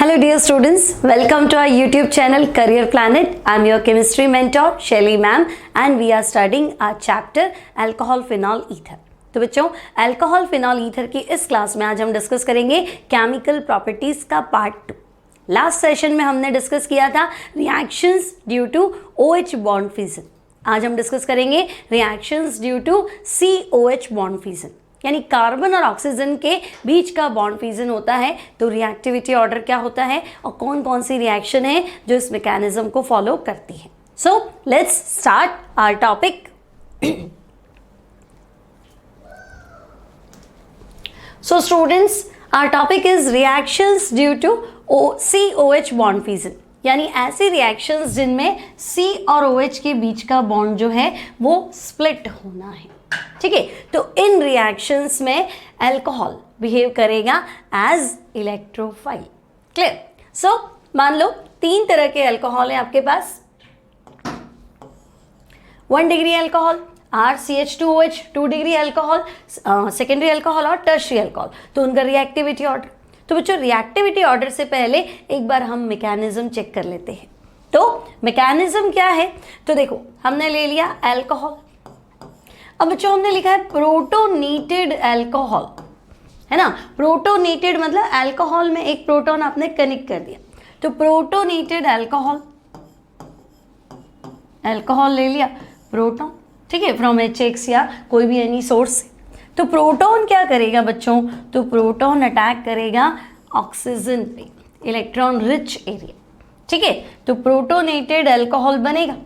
Hello dear students, welcome to our YouTube channel Career Planet. I am your chemistry mentor Shelly ma'am and we are studying our chapter Alcohol Phenol Ether. तो बच्चों alcohol phenol ether की इस class में आज हम discuss करेंगे chemical properties का part 2। Last session में हमने डिस्कस किया था reactions due to OH bond fission. आज हम डिस्कस करेंगे reactions due to COH bond fission, यानी कार्बन और ऑक्सीजन के बीच का बॉन्ड फिजन होता है तो रिएक्टिविटी ऑर्डर क्या होता है और कौन कौन सी रिएक्शन है जो इस मैकेनिज्म को फॉलो करती है। So let's start our topic. So students, our topic is reactions due to COH bond fission, यानी ऐसी रिएक्शंस जिनमें C और OH के बीच का बॉन्ड जो है वो स्प्लिट होना है। ठीक है, तो इन रिएक्शंस में अल्कोहल बिहेव करेगा एज इलेक्ट्रोफाइल। क्लियर? सो मान लो 3 तरह के अल्कोहल है आपके पास। 1 degree alcohol, RCH2OH, 2 degree alcohol, secondary alcohol और टर्शियरी अल्कोहल। तो उनका रिएक्टिविटी ऑर्डर। तो बच्चों रिएक्टिविटी ऑर्डर से पहले एक बार हम मैकेनिज्म चेक कर लेते हैं। तो मैकेनिज्म क्या है? तो देखो हमने ले लिया अल्कोहल। अब बच्चों हमने लिखा है प्रोटोनेटेड अल्कोहल, है ना। प्रोटोनेटेड मतलब अल्कोहल में एक प्रोटॉन आपने कनेक्ट कर दिया। तो प्रोटोनेटेड अल्कोहल, अल्कोहल ले लिया प्रोटॉन, ठीक है, फ्रॉम HX या कोई भी एनी सोर्स से। तो प्रोटॉन क्या करेगा बच्चों? तो प्रोटॉन अटैक करेगा ऑक्सीजन पे, इलेक्ट्रॉन रिच एरिया। ठीक है, तो प्रोटोनेटेड अल्कोहल बनेगा।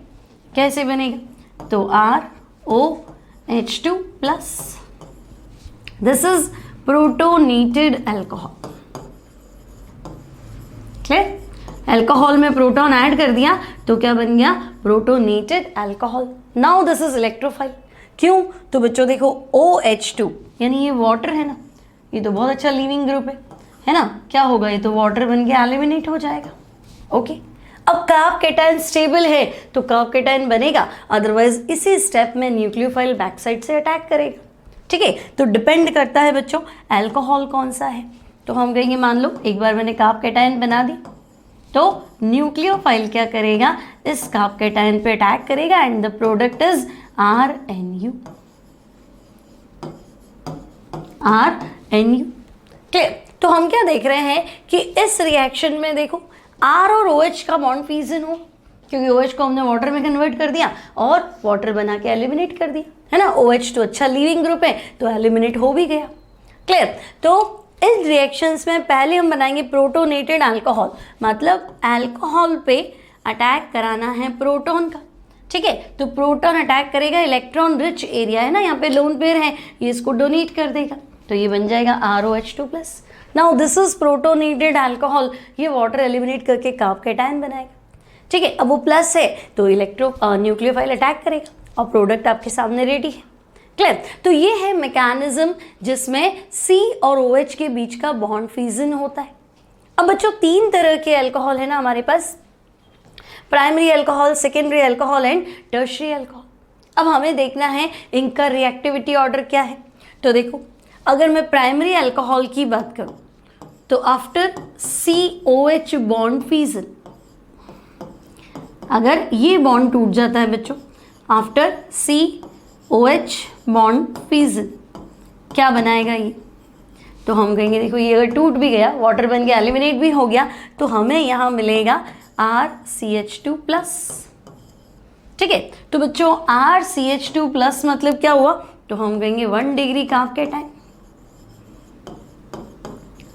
कैसे बनेगा? तो ROH2 plus, this is protonated alcohol. Clear? Alcohol में प्रोटॉन ऐड कर दिया तो क्या बन गया? Protonated alcohol. Now this is electrophile. क्यों? तो बच्चों देखो OH2 यानी ये वाटर है ना, ये तो बहुत अच्छा लीविंग ग्रुप है ना। क्या होगा? ये तो वाटर बन के एलिमिनेट हो जाएगा। ओके, अब कार्ब केटायन स्टेबल है तो कार्ब केटायन बनेगा, अदरवाइज इसी स्टेप में न्यूक्लियोफाइल बैक साइड से अटैक करेगा। ठीक है, तो डिपेंड करता है बच्चों अल्कोहल कौन सा है। तो हम कहेंगे मान लो एक बार मैंने कार्ब केटायन बना दी तो न्यूक्लियोफाइल क्या करेगा? इस कार्ब केटायन पे अटैक करेगा and the product is RNU। Clear? तो हम क्या देख रहे हैं कि इस रिएक्शन में देखो R और OH का बॉन्ड फिजन हो, क्योंकि OH को हमने वाटर में कन्वर्ट कर दिया और वाटर बना के एलिमिनेट कर दिया, है ना। OH तो अच्छा लीविंग ग्रुप है तो एलिमिनेट हो भी गया। क्लियर? तो इन रिएक्शंस में पहले हम बनाएंगे प्रोटोनेटेड अल्कोहल, मतलब अल्कोहल पे अटैक कराना है प्रोटॉन का। ठीक है, तो प्रोटॉन अटैक करेगा इलेक्ट्रॉन रिच एरिया, है ना, यहाँ पे लोन पेयर है, ये इसको डोनेट कर देगा तो ये बन जाएगा ROH2 plus. Now this is protonated alcohol, ये वाटर एलिमिनेट करके कार्ब केटायन बनाएगा। ठीक है, अब वो प्लस है तो न्यूक्लियोफाइल अटैक करेगा और प्रोडक्ट आपके सामने रेडी है। क्लियर? तो ये है मैकेनिज्म जिसमें C और OH के बीच का बॉन्ड फिजन होता है। अब बच्चों 3 तरह के अल्कोहल है ना हमारे पास, primary alcohol, secondary alcohol and tertiary alcohol. अब हमें देखना है इनका रिएक्टिविटी ऑर्डर क्या है। तो देखो अगर मैं प्राइमरी अल्कोहल की बात करूं तो आफ्टर COH बॉन्ड फिजन, अगर ये बॉन्ड टूट जाता है बच्चों आफ्टर COH बॉन्ड फिजन, क्या बनाएगा ये? तो हम कहेंगे देखो ये अगर टूट भी गया, वाटर बन के एलिमिनेट भी हो गया तो हमें यहाँ मिलेगा RCH2 प्लस। ठीक है, तो बच्चों RCH2 प्लस मतलब क्या हुआ? तो हम कहेंगे 1 degree carb cation,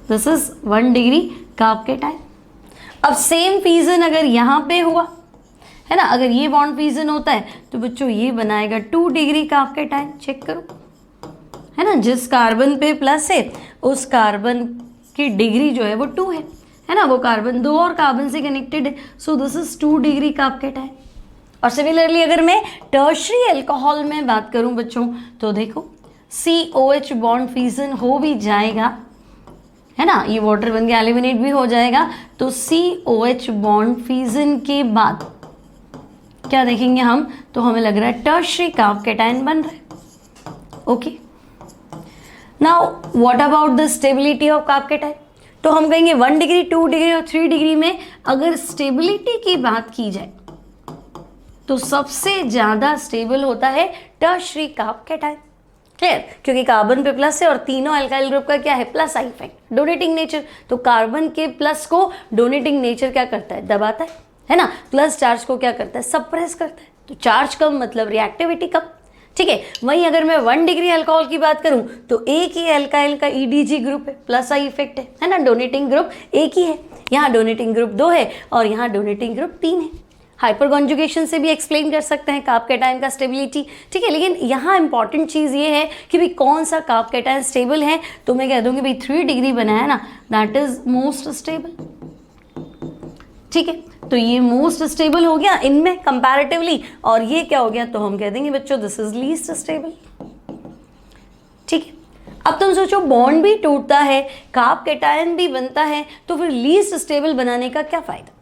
this is 1 degree carb cation. अब सेम फिजन अगर यहाँ पे हुआ, है ना, अगर ये बॉन्ड फिजन होता है तो बच्चों ये बनाएगा 2 डिग्री कार्ब केटायन। चेक करो, है ना, जिस कार्बन पे प्लस है उस कार्बन की डिग्री जो है वो 2 है ना, वो कार्बन 2 और कार्बन से कनेक्टेड है, so this is 2 degree carb cation. और सिमिलरली अगर मैं टर्शियरी अल्कोहल में बात करूं बच्चों तो देखो COH बॉन्ड फिजन हो भी जाएगा, है ना, ये वाटर बन के एलिमिनेट भी हो जाएगा। तो COH बॉन्ड फिजन के बाद क्या देखेंगे हम? तो हमें लग रहा है टर्शियरी कार्ब केटायन बन रहा है। Okay, now what about the stability of carb cation? तो हम कहेंगे 1 डिग्री, 2 डिग्री और 3 डिग्री में अगर स्टेबिलिटी की बात की जाए तो सबसे ज़्यादा स्टेबल होता है टर्शरी कार्ब कैटायन। क्लियर? क्योंकि कार्बन पे प्लस है और तीनों अल्काइल ग्रुप का क्या है, plus I effect, donating nature. तो कार्बन के प्लस को डोनेटिंग नेचर क्या करता है, दबाता है ना। प्लस चार्ज को क्या करता है, सप्रेस करता है। तो चार्ज कम मतलब रिएक्टिविटी कम। ठीक है, वहीं अगर मैं 1 डिग्री अल्कोहल की बात करूं तो एक ही अल्काइल का ईडीजी ग्रुप है, प्लस आई इफेक्ट है ना। डोनेटिंग ग्रुप एक ही है, यहाँ डोनेटिंग ग्रुप 2 है और यहाँ डोनेटिंग ग्रुप 3 है। हाइपर कॉन्जुगेशन से भी एक्सप्लेन कर सकते हैं कार्ब कैटायन का स्टेबिलिटी। ठीक है, लेकिन यहाँ इंपॉर्टेंट चीज़ ये है कि भाई कौन सा कार्ब कैटायन स्टेबल है। तो मैं कह दूँगी भाई 3 डिग्री बनाया ना, दैट इज मोस्ट स्टेबल। ठीक है, तो ये मोस्ट स्टेबल हो गया इनमें कंपैरेटिवली, और ये क्या हो गया, तो हम कह देंगे बच्चों दिस इज लीस्ट स्टेबल। ठीक है, अब तुम सोचो बॉन्ड भी टूटता है, कार्ब कैटायन भी बनता है, तो फिर लीस्ट स्टेबल बनाने का क्या फायदा।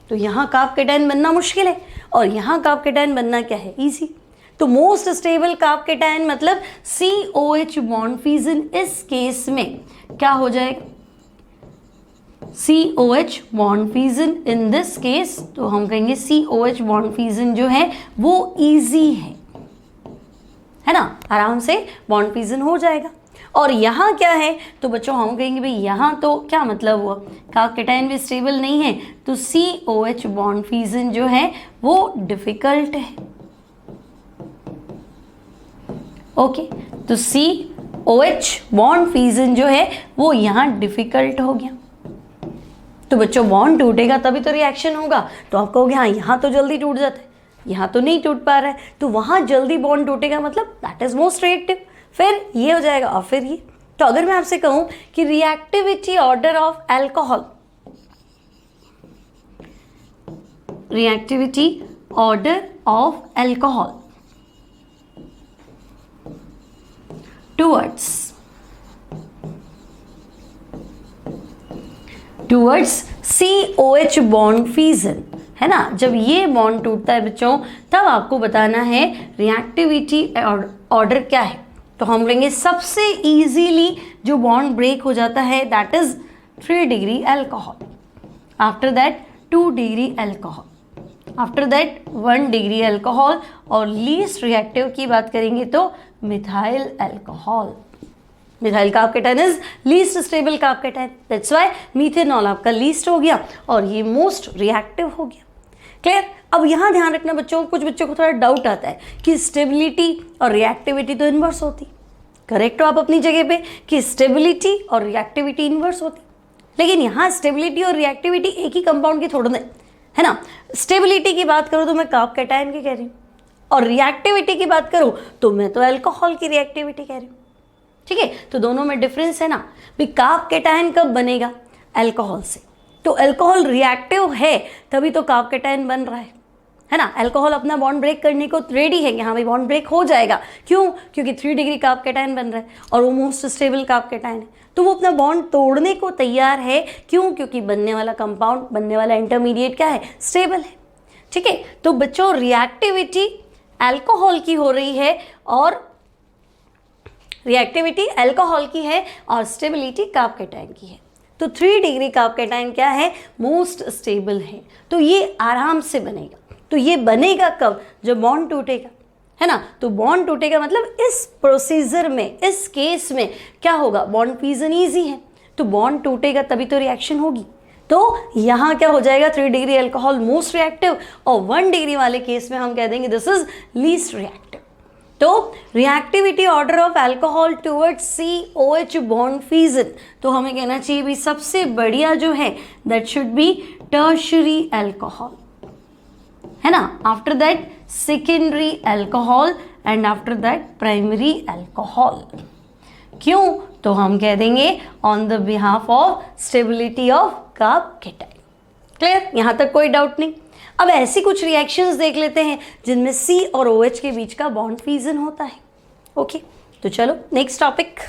तो यहाँ कार्ब कैटायन बनना मुश्किल है और यहाँ कार्ब कैटायन बनना क्या है, इजी। तो मोस्ट स्टेबल कार्ब कैटायन मतलब COH बॉन्ड फ्यूजन। इस केस में क्या हो जाएगा, COH bond fusion in this case, तो हम कहेंगे COH बॉन्ड फ्यूजन जो है वो इजी है ना, आराम से बॉन्ड फ्यूजन हो जाएगा। और यहाँ क्या है, तो बच्चों हम कहेंगे भाई यहाँ तो क्या मतलब हुआ, कार्ब कैटायन भी स्टेबल नहीं है, तो COH बॉन्ड फ्यूजन जो है वो डिफिकल्ट है। ओके, तो COH बॉन्ड फ्यूजन जो है वो यहाँ डिफिकल्ट हो गया। तो बच्चों बॉन्ड टूटेगा तभी तो रिएक्शन होगा। तो आप कहोगे हाँ यहाँ तो जल्दी टूट जाता है, यहाँ तो नहीं टूट पा रहा है, तो वहाँ जल्दी बॉन्ड टूटेगा मतलब दैट इज मोस्ट रिएक्टिव। फिर ये हो जाएगा और फिर ये। तो अगर मैं आपसे कहूँ कि reactivity order of alcohol, reactivity order of alcohol towards COH bond fusion, है ना। जब ये बॉन्ड टूटता है बच्चों तब आपको बताना है रिएक्टिविटी ऑर्डर क्या है। तो हम लेंगे सबसे इजीली जो बॉन्ड ब्रेक हो जाता है that is 3 degree alcohol, after that 2 degree alcohol, after that 1 degree alcohol, और लीस्ट रिएक्टिव की बात करेंगे तो methyl alcohol. Methyl carb cation is least stable carb cation, that's why methanol आपका लीस्ट हो गया और ये मोस्ट रिएक्टिव हो गया। क्लियर? अब यहाँ ध्यान रखना बच्चों, कुछ बच्चों को थोड़ा डाउट आता है कि स्टेबिलिटी और रिएक्टिविटी तो इन्वर्स होती। करेक्ट हो आप अपनी जगह पे कि स्टेबिलिटी और रिएक्टिविटी इन्वर्स होती, लेकिन यहाँ स्टेबिलिटी और रिएक्टिविटी एक ही कंपाउंड की थोड़ा है ना। स्टेबिलिटी की बात करूँ तो मैं कार्ब कैटायन की कह रही हूँ और रिएक्टिविटी की बात करूँ तो मैं तो अल्कोहल की रिएक्टिविटी कह रही हूँ। ठीक है, तो दोनों में डिफरेंस है ना। भी कार्ब कैटायन कब बनेगा, अल्कोहल से। तो अल्कोहल रिएक्टिव है तभी तो कार्ब कैटायन बन रहा है ना। अल्कोहल अपना बॉन्ड ब्रेक करने को रेडी है कि हाँ भाई बॉन्ड ब्रेक हो जाएगा, क्यों, क्योंकि 3 डिग्री कार्ब कैटायन बन रहा है और वो मोस्ट स्टेबल कार्ब कैटायन है, तो वो अपना बॉन्ड तोड़ने को तैयार है। क्यों, क्योंकि बनने वाला कंपाउंड, बनने वाला इंटरमीडिएट क्या है, स्टेबल है। ठीक है, तो बच्चों रिएक्टिविटी अल्कोहल की हो रही है और रिएक्टिविटी अल्कोहल की है और स्टेबिलिटी कार्ब कैटायन की है। तो 3 डिग्री कार्ब कैटायन क्या है, मोस्ट स्टेबल है। तो ये आराम से बनेगा। तो ये बनेगा कब, जब बॉन्ड टूटेगा, है ना। तो बॉन्ड टूटेगा मतलब इस प्रोसीजर में, इस केस में क्या होगा, बॉन्ड फ्यूजन ईजी है, तो बॉन्ड टूटेगा तभी तो रिएक्शन होगी। तो यहाँ क्या हो जाएगा, 3 डिग्री अल्कोहल मोस्ट रिएक्टिव और 1 डिग्री वाले केस में हम कह देंगे दिस इज लीस्ट रिएक्टिव। तो reactivity order of alcohol towards COH bond fusion, तो हमें कहना चाहिए भी सबसे बढ़िया जो है that should be tertiary alcohol, है ना। After that secondary alcohol and after that primary alcohol. क्यों, तो हम कह देंगे on the behalf of stability of carb cation. Clear, यहाँ तक कोई डाउट नहीं। अब ऐसी कुछ रिएक्शंस देख लेते हैं जिनमें C और OH के बीच का बॉन्ड फ्यूजन होता है। ओके, तो चलो नेक्स्ट टॉपिक।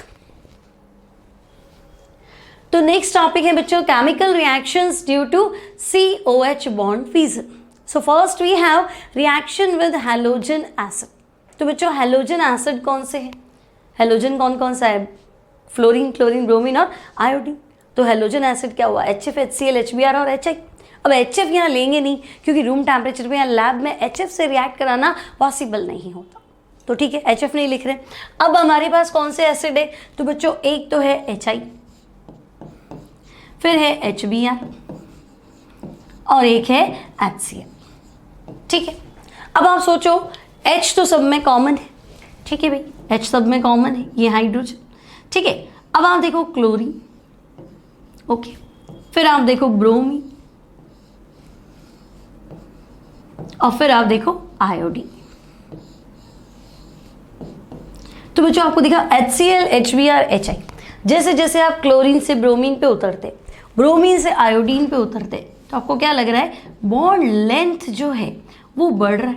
तो नेक्स्ट टॉपिक है बच्चों chemical reactions due to COH bond fusion. So first we have reaction with halogen acid. तो बच्चों हैलोजन एसिड कौन से हैं, हैलोजन कौन कौन सा है, फ्लोरीन, क्लोरीन, ब्रोमीन और आयोडीन। तो हेलोजन एसिड क्या हुआ, HF, HCl, HBr और HI। अब HF यहाँ लेंगे नहीं क्योंकि रूम टेम्परेचर पे या लैब में HF से रिएक्ट कराना पॉसिबल नहीं होता, तो ठीक है HF नहीं लिख रहे। अब हमारे पास कौन से एसिड है, तो बच्चों एक तो है HI, फिर है HBr और एक है HCl, ठीक है। अब आप सोचो H तो सब में कॉमन है, ठीक है भाई, H सब में कॉमन है, ये हाइड्रोजन, ठीक है। अब आप देखो क्लोरीन, ओके, फिर आप देखो ब्रोमीन और फिर आप देखो आयोडीन। तो बच्चों आपको दिखा HCl, HBr, HI। जैसे जैसे आप क्लोरीन से ब्रोमीन पे उतरते, ब्रोमीन से आयोडीन पे उतरते, तो आपको क्या लग रहा है, बॉन्ड लेंथ जो है वो बढ़ रहा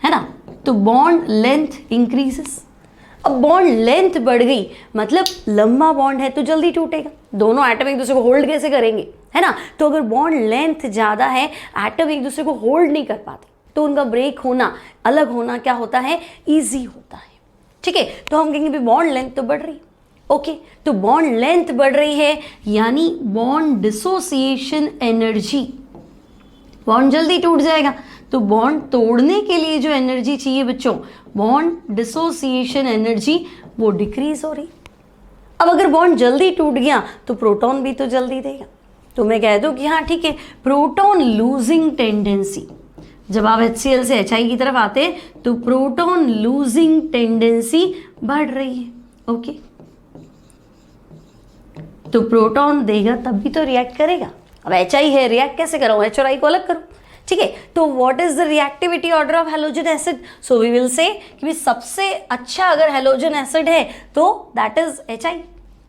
है ना, तो बॉन्ड लेंथ इंक्रीजेस। अब बॉन्ड लेंथ बढ़ गई मतलब लंबा बॉन्ड है तो जल्दी टूटेगा, दोनों एटम एक दूसरे को होल्ड कैसे करेंगे, है ना। तो अगर बॉन्ड लेंथ ज़्यादा है, एटम एक दूसरे को होल्ड नहीं कर पाते, तो उनका ब्रेक होना, अलग होना क्या होता है, ईजी होता है, ठीक है। तो हम कहेंगे भी बॉन्ड लेंथ तो बढ़ रही, ओके, तो बॉन्ड लेंथ बढ़ रही है यानी बॉन्ड डिसोसिएशन एनर्जी, बॉन्ड जल्दी टूट जाएगा। तो बॉन्ड तोड़ने के लिए जो एनर्जी चाहिए बच्चों, बॉन्ड डिसोसिएशन एनर्जी, वो डिक्रीज हो रही। अब अगर बॉन्ड जल्दी टूट गया तो प्रोटॉन भी तो जल्दी देगा, तो मैं कह दूं कि हाँ ठीक है, प्रोटॉन लूजिंग टेंडेंसी, जब आप HCl से HI की तरफ आते हैं तो प्रोटॉन लूजिंग टेंडेंसी बढ़ रही है, ओके। तो प्रोटॉन देगा तब भी तो रिएक्ट करेगा। अब HI है, रिएक्ट कैसे करो, H और I को अलग करो, ठीक है। तो what is the reactivity order of halogen acid, so we will say कि सबसे अच्छा अगर हेलोजन एसिड है तो that is HI,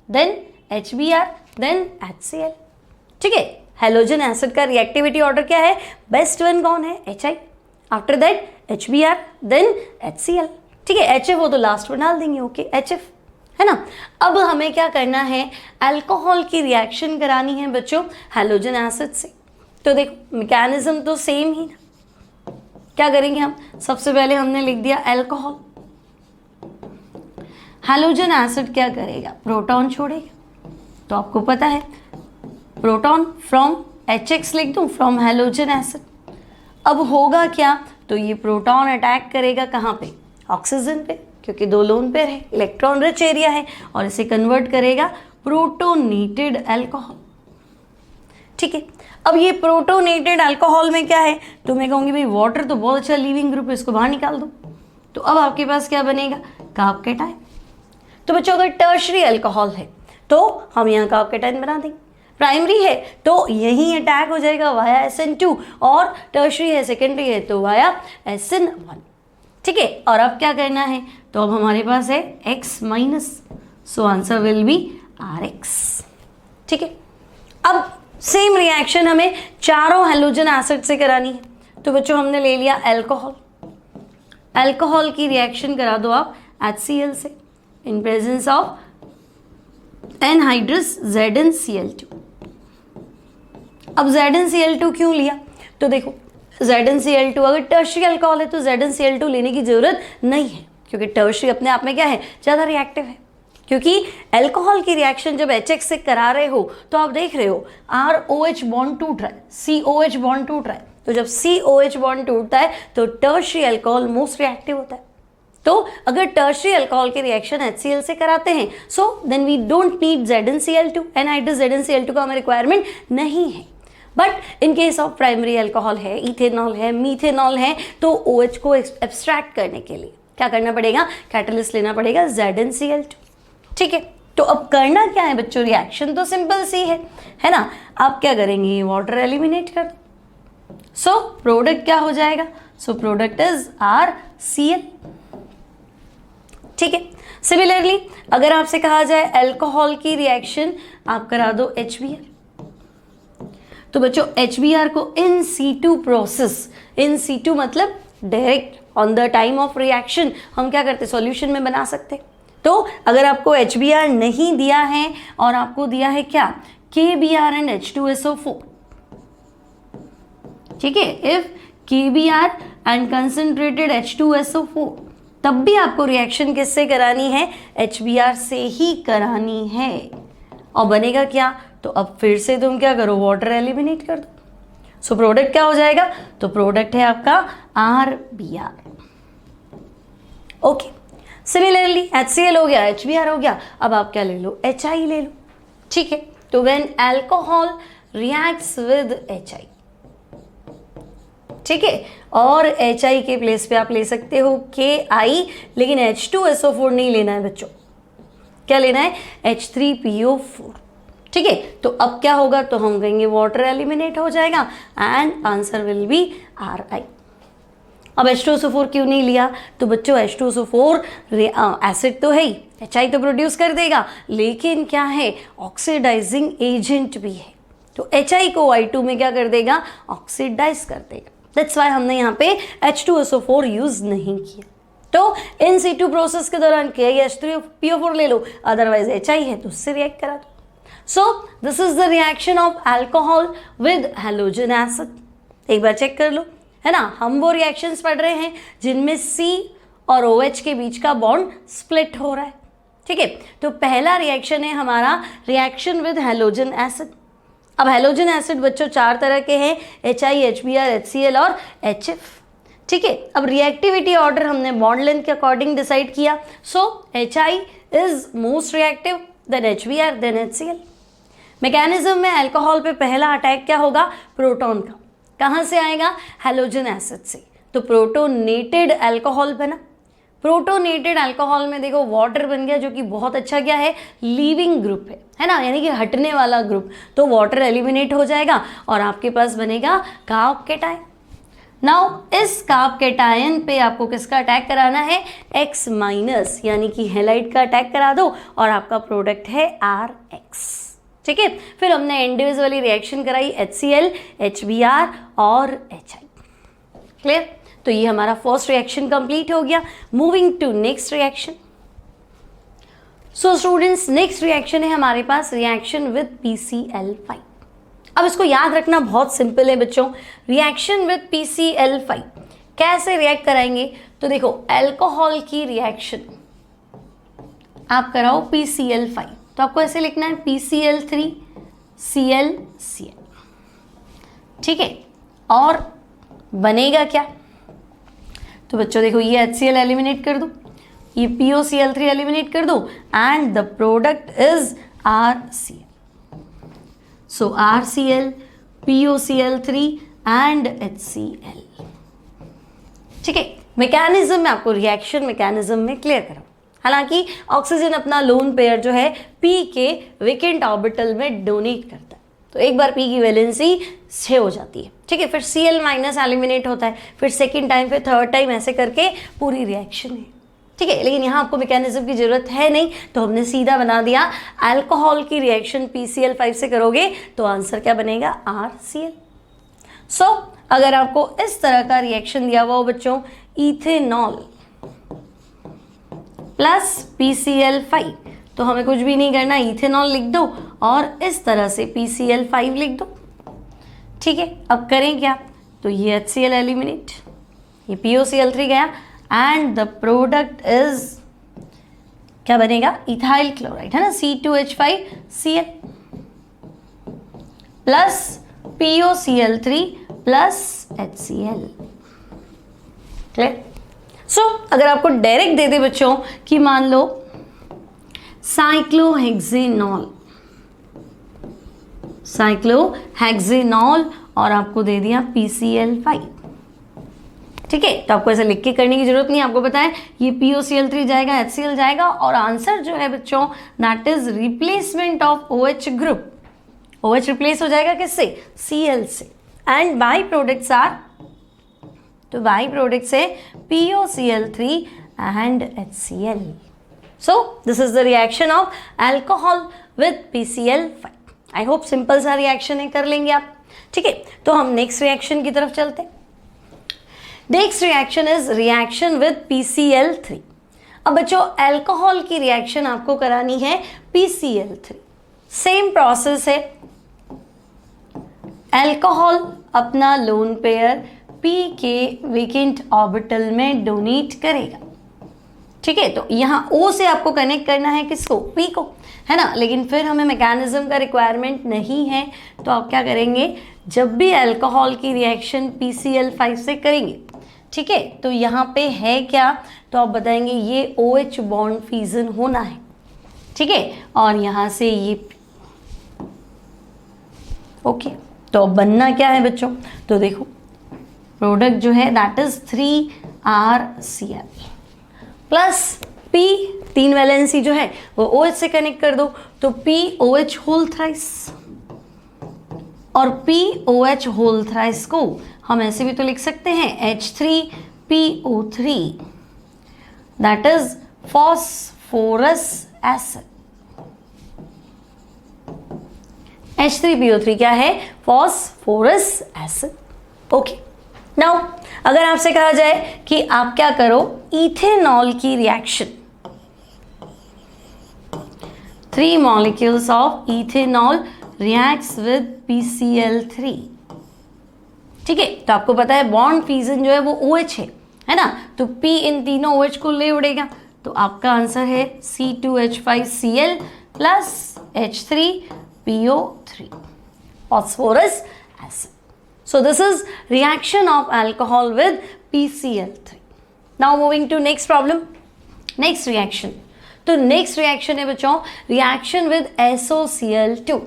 then HBr, then HCl, ठीक है। हेलोजन एसिड का रिएक्टिविटी ऑर्डर क्या है, बेस्ट वन कौन है, HI, after that HBr, then HCl, ठीक है। HF वो तो लास्ट में डाल देंगे, ओके, HF, है ना। अब हमें क्या करना है, अल्कोहल की रिएक्शन करानी है बच्चों हेलोजन एसिड से। तो देखो मैकेनिज्म तो सेम ही ना, क्या करेंगे हम, सबसे पहले हमने लिख दिया अल्कोहल, हेलोजन एसिड क्या करेगा, प्रोटॉन छोड़ेगा, तो आपको पता है प्रोटॉन फ्रॉम HX लिख दूं, फ्रॉम हेलोजन एसिड। अब होगा क्या, तो ये प्रोटॉन अटैक करेगा कहाँ पे, ऑक्सीजन पे, क्योंकि दो लोन पेयर है, इलेक्ट्रॉन रिच एरिया है, और इसे कन्वर्ट करेगा प्रोटोनेटेड अल्कोहल, ठीक है। अब ये प्रोटोनेटेड अल्कोहल में क्या है, तो मैं कहूँगी भाई वाटर तो बहुत अच्छा लीविंग ग्रुप है, इसको बाहर निकाल दो, तो अब आपके पास क्या बनेगा, कार्ब कैटायन। तो बच्चों अगर टर्शरी अल्कोहल है तो हम यहाँ कार्ब कैटायन बना देंगे, प्राइमरी है तो यही अटैक हो जाएगा वाया SN2, और टर्शरी है, सेकेंडरी है तो वाया SN1, ठीक है। और अब क्या करना है, तो अब हमारे पास है X minus, so answer will be RX, ठीक है। अब सेम रिएक्शन हमें चारों हेलोजन एसिड से करानी है, तो बच्चों हमने ले लिया अल्कोहल, अल्कोहल की रिएक्शन करा दो आप HCl से इन प्रेजेंस ऑफ एनहाइड्रस ZnCl2। अब ZnCl2 क्यों लिया, तो देखो ZnCl2 अगर टर्शरी अल्कोहल है तो ZnCl2 लेने की जरूरत नहीं है, क्योंकि टर्शरी अपने आप में क्या है, ज़्यादा रिएक्टिव है। क्योंकि अल्कोहल की रिएक्शन जब HX से करा रहे हो तो आप देख रहे हो ROH बॉन्ड टूट रहा है, COH बॉन्ड टूट रहा है, तो जब COH बॉन्ड टूटता है तो टर्शरी अल्कोहल मोस्ट रिएक्टिव होता है। तो अगर टर्शरी अल्कोहल की रिएक्शन HCl से कराते हैं, so then we don't need ZnCl2, anhydrous ZnCl2 का हमें रिक्वायरमेंट नहीं है। But in case of primary alcohol है, इथेनॉल है, मीथेनॉल है, तो OH को एब्स्ट्रैक्ट करने के लिए क्या करना पड़ेगा, कैटलिस्ट लेना पड़ेगा ZnCl2, ठीक है। तो अब करना क्या है बच्चों, रिएक्शन तो सिंपल सी है ना। आप क्या करेंगे, वाटर एलिमिनेट कर दो, सो प्रोडक्ट क्या हो जाएगा, सो प्रोडक्ट इज RCl, ठीक है। सिमिलरली अगर आपसे कहा जाए अल्कोहल की रिएक्शन आप करा दो HBr, तो बच्चों HBr को इन situ प्रोसेस, इन situ मतलब direct on the time of reaction हम क्या करते, सॉल्यूशन में बना सकते। तो अगर आपको HBr नहीं दिया है और आपको दिया है क्या, KBr एंड H2SO4, ठीक है, if KBr and concentrated H2SO4, तब भी आपको रिएक्शन किससे करानी है, HBr से ही करानी है। और बनेगा क्या, तो अब फिर से तुम क्या करो, वाटर एलिमिनेट कर दो। सो प्रोडक्ट क्या हो जाएगा, तो प्रोडक्ट है आपका RBr। ओके, सिमिलरली HCl हो गया, HBr हो गया, अब आप क्या ले लो, HI ले लो। ठीक है, तो when alcohol reacts with HI, ठीक है, और HI के प्लेस पे आप ले सकते हो KI, लेकिन H2SO4 नहीं लेना है बच्चों, क्या लेना है, H3PO4। ठीक है, तो अब क्या होगा, तो हम कहेंगे वाटर एलिमिनेट हो जाएगा and answer will be RI। अब H2SO4 क्यों नहीं लिया, तो बच्चों H2SO4 एसिड तो है ही, HI तो प्रोड्यूस कर देगा, लेकिन क्या है, ऑक्सीडाइजिंग एजेंट भी है, तो HI को I2 में क्या कर देगा, ऑक्सीडाइज कर देगा। दैट्स वाई हमने यहाँ पे H2SO4 यूज नहीं किया। तो इन situ प्रोसेस के दौरान H3PO4 ले लो, अदरवाइज HI है तो उससे रिएक्ट करा दो। So this is the reaction of alcohol with halogen acid. एक बार चेक कर लो, है ना, हम वो रिएक्शंस पढ़ रहे हैं जिनमें C और OH के बीच का बॉन्ड स्प्लिट हो रहा है। ठीक है, तो पहला रिएक्शन है हमारा रिएक्शन विद हैलोजन एसिड। अब हैलोजन एसिड बच्चों 4 तरह के हैं, HI, HBr, HCl और HF। ठीक है, अब रिएक्टिविटी ऑर्डर हमने बॉन्ड लेंथ के अकॉर्डिंग डिसाइड किया। So HI is most reactive, then HBr, then HCl। Mechanism में अल्कोहल पे पहला अटैक क्या होगा, प्रोटॉन का। कहाँ से आएगा, हैलोजन एसिड से, तो प्रोटोनेटेड अल्कोहल बना। प्रोटोनेटेड अल्कोहल में देखो वाटर बन गया, जो कि बहुत अच्छा क्या है, लीविंग ग्रुप है ना, यानी कि हटने वाला ग्रुप, तो वाटर एलिमिनेट हो जाएगा और आपके पास बनेगा कार्ब कैटायन। नाउ इस कार्ब कैटायन पे आपको किसका अटैक कराना है, X माइनस, यानी कि हैलाइड का अटैक करा दो और आपका प्रोडक्ट है RX। ठीक है, फिर हमने इंडिविजुअली रिएक्शन कराई HCl, HBr और HI। क्लियर, तो ये हमारा फर्स्ट रिएक्शन कंप्लीट हो गया। Moving to next reaction. So students, next reaction है हमारे पास रिएक्शन विद PCl5। अब इसको याद रखना बहुत सिंपल है बच्चों, रिएक्शन विद PCl5 कैसे रिएक्ट कराएंगे, तो देखो अल्कोहल की रिएक्शन आप कराओ PCl5, तो आपको ऐसे लिखना है PCl3 ClCl। ठीक है, और बनेगा क्या, तो बच्चों देखो ये HCl एलिमिनेट कर दो, ये POCl3 एलिमिनेट कर दो and the product is RCl। So RCl, POCl3 and HCl। ठीक है, मैकेनिज्म में आपको रिएक्शन मैकेनिज्म में क्लियर करो। हालांकि ऑक्सीजन अपना लोन पेयर जो है P के वेकेंट ऑर्बिटल में डोनेट करता है, तो एक बार P की वैलेंसी 6 हो जाती है। ठीक है, फिर Cl माइनस एलिमिनेट होता है, फिर सेकेंड टाइम, फिर थर्ड टाइम, ऐसे करके पूरी रिएक्शन है। ठीक है, लेकिन यहाँ आपको मैकेनिज्म की जरूरत है नहीं, तो हमने सीधा बना दिया अल्कोहल की रिएक्शन PCl5 से करोगे तो आंसर क्या बनेगा, RCl। सो अगर आपको इस तरह का रिएक्शन दिया हुआ हो बच्चों, इथेनॉल प्लस PCl5, तो हमें कुछ भी नहीं करना, इथेनॉल लिख दो और इस तरह से PCl5 लिख दो। ठीक है, अब करें क्या, तो ये HCl एलिमिनेट, ये POCl3 गया एंड द प्रोडक्ट इज क्या बनेगा, इथाइल क्लोराइड, है ना, C2H5Cl plus POCl3 plus HCl। Clear. So अगर आपको डायरेक्ट दे दे बच्चों कि मान लो साइक्लोहेक्सेनॉल और आपको दे दिया PCl5। ठीक है, तो आपको ऐसे लिख के करने की जरूरत नहीं, आपको पता है ये POCl3 जाएगा, HCl जाएगा और आंसर जो है बच्चों that is replacement of OH group. OH replace हो जाएगा किससे, Cl से, एंड बाई प्रोडक्ट्स आर, तो बाई प्रोडक्ट्स है POCl3 and HCl। So this is the reaction of alcohol with PCl5। I hope simple सा रिएक्शन है, कर लेंगे आप। ठीक है, तो हम नेक्स्ट रिएक्शन की तरफ चलते हैं। Next reaction is reaction with PCl3। अब बच्चों अल्कोहल की रिएक्शन आपको करानी है PCl3, सेम प्रोसेस है। अल्कोहल अपना लोन पेयर P के वेकेंट ऑर्बिटल में डोनेट करेगा। ठीक है, तो यहाँ O से आपको कनेक्ट करना है किसको, P को, है ना। लेकिन फिर हमें मैकेनिज्म का रिक्वायरमेंट नहीं है, तो आप क्या करेंगे, जब भी अल्कोहल की रिएक्शन PCl5 से करेंगे, ठीक है, तो यहाँ पे है क्या, तो आप बताएंगे ये OH बॉन्ड फ्यूजन होना है, ठीक है, और यहाँ से ये ओके। तो अब बनना क्या है बच्चों, तो देखो प्रोडक्ट जो है that is 3RCl plus P, 3 valency जो है वो OH से कनेक्ट कर दो, तो POH होल थ्राइस, और POH होल थ्राइस को हम ऐसे भी तो लिख सकते हैं H3PO3 that is phosphorous acid. H3PO3 क्या है, फॉस्फोरस एसिड। ओके, नाउ अगर आपसे कहा जाए कि आप क्या करो, इथेनॉल की reaction, 3 molecules of ethanol reacts with PCl3, ठीक है, तो आपको पता है बॉन्ड फ्यूजन जो है वो OH है ना, तो P इन तीनों OH को ले उड़ेगा, तो आपका आंसर है C2H5Cl plus H3PO3 phosphorus acid. So this is reaction of alcohol with PCl3. Now moving to next problem, next reaction. तो नेक्स्ट रिएक्शन है बच्चों रिएक्शन विद SOCl2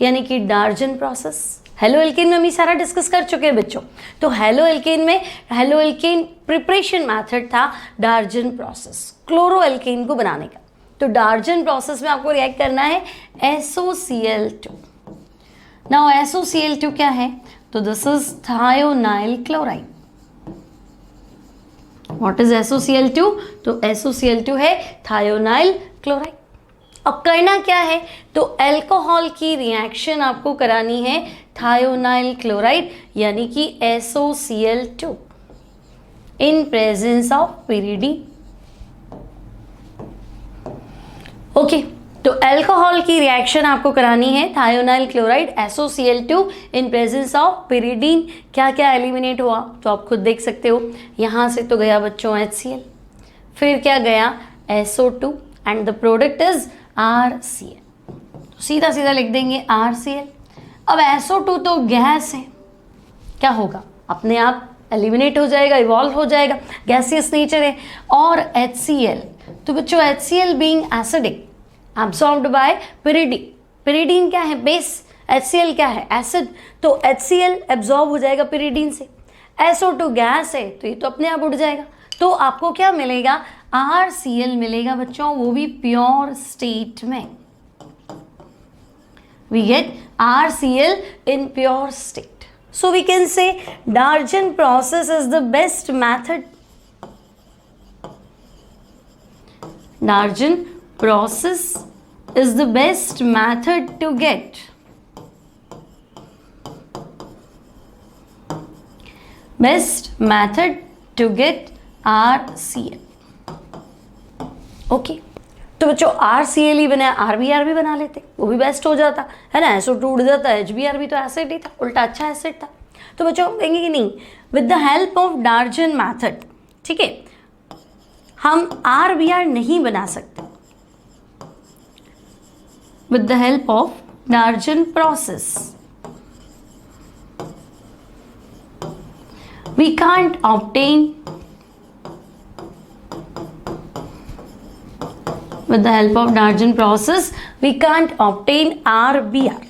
यानी कि डार्जन प्रोसेस। हेलो एल्केन में हम ये सारा डिस्कस कर चुके हैं बच्चों। तो हेलो एल्केन में हेलो एल्केन प्रिपरेशन मेथड था डार्जन प्रोसेस क्लोरो एल्केन को बनाने का। तो डार्जन प्रोसेस में आपको रिएक्ट करना है SOCl2। नाउ SOCl2 क्या है, तो this is thionyl chloride. What is SOCl2, तो SOCl2 है थायोनाइल क्लोराइड। अब करना क्या है, तो अल्कोहल की रिएक्शन आपको करानी है थायोनाइल क्लोराइड यानी कि SOCl2 in presence of pyridine। Okay, तो अल्कोहल की रिएक्शन आपको करानी है thionyl chloride SOCl2 in presence of pyridine। क्या क्या एलिमिनेट हुआ, तो आप खुद देख सकते हो। यहाँ से तो गया बच्चों HCl, फिर क्या गया SO2 and the product is RCl। तो सीधा सीधा लिख देंगे RCl। अब SO2 तो गैस है, क्या होगा, अपने आप एलिमिनेट हो जाएगा, इवॉल्व हो जाएगा, गैसियस नेचर है। और HCl, तो बच्चों HCl being acidic absorbed by pyridine। pyridine क्या है, बेस, HCl क्या है, एसिड, तो HCl एब्जॉर्ब हो जाएगा pyridine से। SO2 गैस है तो ये तो अपने आप उड़ जाएगा। तो आपको क्या मिलेगा, RCl मिलेगा बच्चों, वो भी प्योर स्टेट में। We get RCl in pure state. So we can say Darjan process is the best method. Darjan process is the best method to get RCl. Okay, तो बच्चों RCl ही बनाया, RBr भी बना लेते, वो भी बेस्ट हो जाता है ना। SO2 उड़ जाता, HBr भी तो एसिड ही था, उल्टा अच्छा एसिड था। तो बच्चों हम कहेंगे कि नहीं, with the help of डार्जन method, ठीक है, हम RBr नहीं बना सकते। with the help of Darjan process we can't obtain with the help of Darjan process we can't obtain RBr।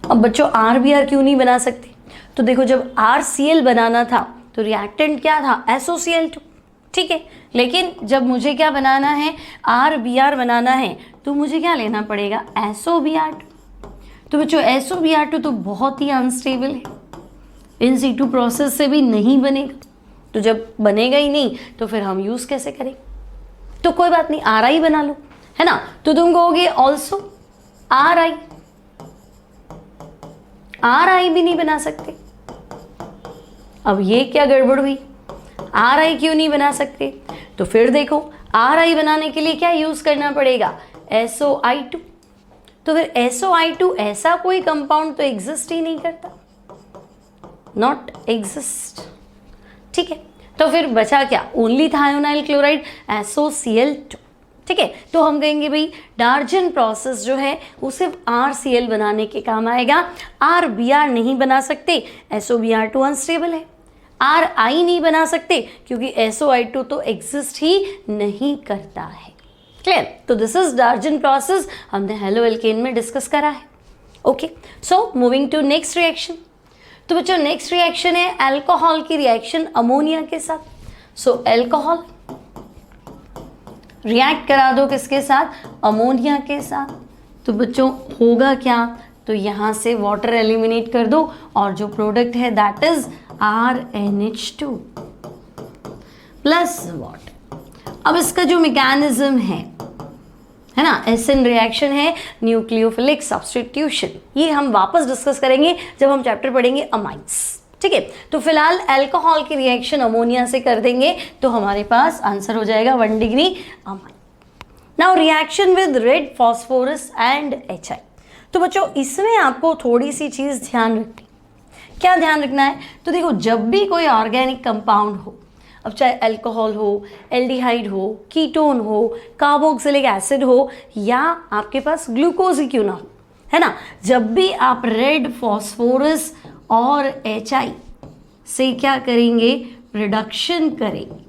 अब बच्चों RBr क्यों नहीं बना सकते, तो देखो जब RCl बनाना था तो रिएक्टेंट क्या था, SOCl2, ठीक है, लेकिन जब मुझे क्या बनाना है, RBr बनाना है, तो मुझे क्या लेना पड़ेगा, SOBr2। तो बच्चों SOBr2 तो बहुत ही अनस्टेबल है, इन सिटू प्रोसेस से भी नहीं बनेगा। तो जब बनेगा ही नहीं तो फिर हम यूज़ कैसे करें, तो कोई बात नहीं, RI बना लो, है ना। तो तुम कहोगे ऑल्सो RI भी नहीं बना सकते। अब ये क्या गड़बड़ हुई, RI क्यों नहीं बना सकते, तो फिर देखो RI बनाने के लिए क्या यूज़ करना पड़ेगा, SOI2। तो फिर SOI2 ऐसा कोई कंपाउंड तो एग्जिस्ट ही नहीं करता, नॉट एग्जिस्ट, ठीक है। तो फिर बचा क्या, ओनली थायोनाइल क्लोराइड SOCl2। ठीक है, तो हम कहेंगे भाई डार्जन प्रोसेस जो है वो सिर्फ RCl बनाने के काम आएगा, RBr नहीं बना सकते, SOBr2 अनस्टेबल है, RI नहीं बना सकते क्योंकि SOI2 तो एग्जिस्ट ही नहीं करता है। क्लियर, तो दिस इज डार्जन प्रोसेस, हमने हेलो एल्केन में डिस्कस करा है। Okay, so moving to next reaction. तो बच्चों नेक्स्ट रिएक्शन है अल्कोहल की रिएक्शन अमोनिया के साथ। सो अल्कोहल रिएक्ट करा दो किसके साथ, अमोनिया के साथ। तो बच्चों होगा क्या, तो यहाँ से वाटर एलिमिनेट कर दो और जो प्रोडक्ट है that is RNH2 plus water. अब इसका जो मैकेनिज्म है ना, एसिन रिएक्शन है न्यूक्लियोफिलिक सब्स्टिट्यूशन, ये हम वापस डिस्कस करेंगे जब हम चैप्टर पढ़ेंगे अमाइंस। ठीक है, तो फिलहाल अल्कोहल की रिएक्शन अमोनिया से कर देंगे तो हमारे पास आंसर हो जाएगा 1 degree amine. Now reaction with red phosphorus and HI। तो बच्चों इसमें आपको थोड़ी सी चीज ध्यान रखनी, क्या ध्यान रखना है, तो देखो जब भी कोई ऑर्गेनिक कंपाउंड हो, अब चाहे अल्कोहल हो, एल्डिहाइड हो, कीटोन हो, कार्बोक्सिलिक एसिड हो या आपके पास ग्लूकोज ही क्यों ना हो, है ना, जब भी आप रेड फॉस्फोरस और HI से क्या करेंगे, रिडक्शन करेंगे,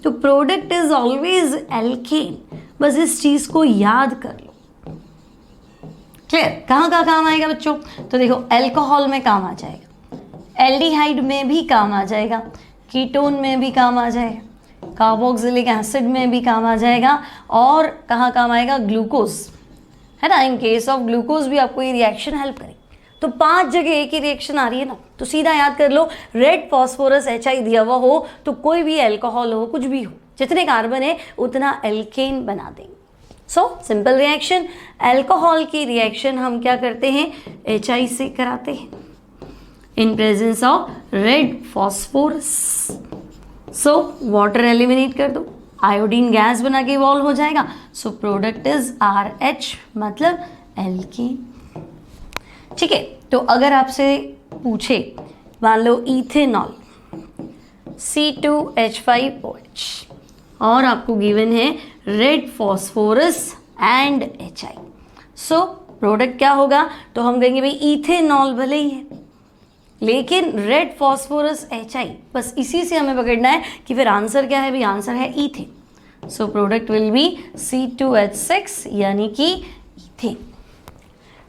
तो प्रोडक्ट इज ऑलवेज एल्केन। बस इस चीज को याद कर लो। क्लियर, कहाँ का काम आएगा बच्चों, तो देखो अल्कोहल में काम आ जाएगा, एल्डिहाइड में भी काम आ जाएगा, कीटोन में भी काम आ जाएगा, कार्बोक्सिलिक एसिड में भी काम आ जाएगा, और कहाँ काम आएगा, ग्लूकोज, है ना। इन केस ऑफ ग्लूकोज भी आपको ये रिएक्शन हेल्प करेगी। तो 5 जगह एक ही रिएक्शन आ रही है ना, तो सीधा याद कर लो, रेड फॉस्फोरस HI दिया हुआ हो तो कोई भी अल्कोहल हो, कुछ भी हो, जितने कार्बन है उतना एल्केन बना देंगे। सो सिंपल रिएक्शन, अल्कोहल की रिएक्शन हम क्या करते हैं, HI से कराते हैं इन presence of red phosphorus. So water eliminate कर दो, आयोडीन गैस बना के इवॉल्व हो जाएगा। सो प्रोडक्ट इज RH मतलब एल्केन। ठीक है, तो अगर आपसे पूछे मान लो इथेनॉल C2H5OH और आपको गिवन है red phosphorus and HI, so product क्या होगा, तो हम कहेंगे भाई इथेनॉल भले ही है लेकिन रेड फॉस्फोरस HI, बस इसी से हमें पकड़ना है कि फिर आंसर क्या है भाई, आंसर है ethane. So product will B C2H6 यानी कि इथेन।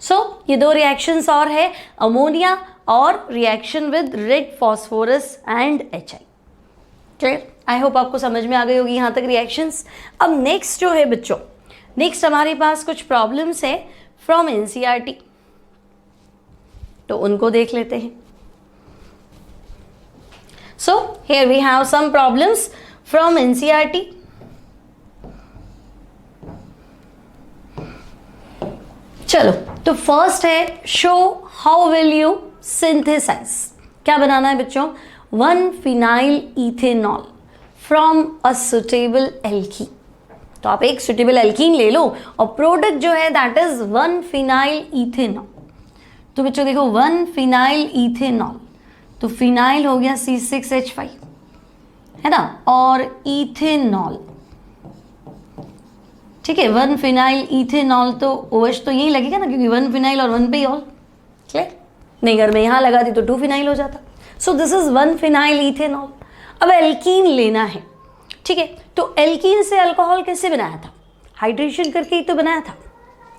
सो ये 2 रिएक्शंस और है, अमोनिया और reaction with red phosphorus and HI। Clear, I hope आपको समझ में आ गई होगी यहाँ तक रिएक्शंस। अब नेक्स्ट जो है बच्चों, नेक्स्ट हमारे पास कुछ प्रॉब्लम्स है फ्रॉम NCERT, तो उनको देख लेते हैं। So here we have some problems from NCERT। चलो, तो फर्स्ट है show how will you synthesize, क्या बनाना है बच्चों, 1 phenyl ethanol from a suitable alkene. तो आप एक सुटेबल एल्कीन ले लो और प्रोडक्ट जो है दैट इज 1 फिनाइल इथेनॉल। तो बच्चों देखो 1 फिनाइल इथेनॉल, तो फिनाइल हो गया C6H5, है ना, और इथेनॉल, ठीक है, 1 फिनाइल इथेनॉल, तो OH तो यही लगेगा ना क्योंकि 1 फिनाइल और 1 पे ऑल। क्लियर, नहीं अगर मैं यहाँ लगा दी तो 2 फिनाइल हो जाता। So this is 1 phenyl ethanol. अब एल्कीन लेना है, ठीक है, तो एल्कीन से अल्कोहल कैसे बनाया था, हाइड्रेशन करके ही तो बनाया था,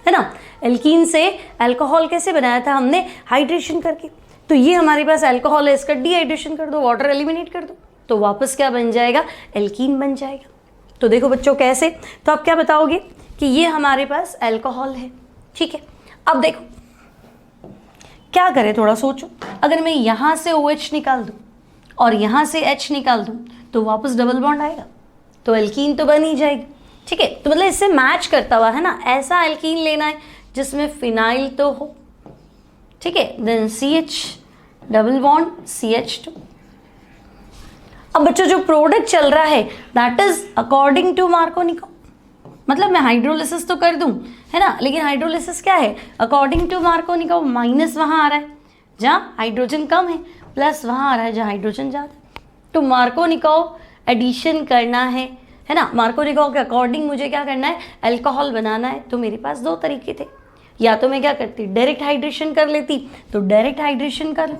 है ना। एल्कीन से अल्कोहल कैसे बनाया था हमने, हाइड्रेशन करके। तो ये हमारे पास अल्कोहल है, इसका डिहाइड्रेशन कर दो, वाटर एलिमिनेट कर दो, तो वापस क्या बन जाएगा, एल्कीन बन जाएगा। तो देखो बच्चों कैसे, तो आप क्या बताओगे कि ये हमारे पास अल्कोहल है, ठीक है। अब देखो क्या करें, थोड़ा सोचो, अगर मैं यहाँ से OH निकाल दूँ और यहाँ से H निकाल दूँ तो वापस डबल बॉन्ड आएगा, तो एल्कीन तो बन ही जाएगी, ठीक है। तो मतलब इससे मैच करता हुआ, है ना, ऐसा एल्कीन लेना है जिसमें फिनाइल तो हो, ठीक है, then CH double bond CH2। अब बच्चों जो प्रोडक्ट चल रहा है that is according to Markovnikov, मतलब मैं हाइड्रोलिसिस तो कर दूं, है ना, लेकिन हाइड्रोलिसिस क्या है, अकॉर्डिंग टू मार्कोनिको, माइनस वहां आ रहा है जहां हाइड्रोजन कम है, प्लस वहां आ रहा है जहां हाइड्रोजन ज़्यादा है। टू मार्कोनिकोव एडिशन करना है ना, मार्कोनिकोव के अकॉर्डिंग मुझे क्या करना है, अल्कोहल बनाना है। तो मेरे पास दो तरीके थे, या तो मैं क्या करती, डायरेक्ट हाइड्रेशन कर लेती, तो डायरेक्ट हाइड्रेशन कर लो,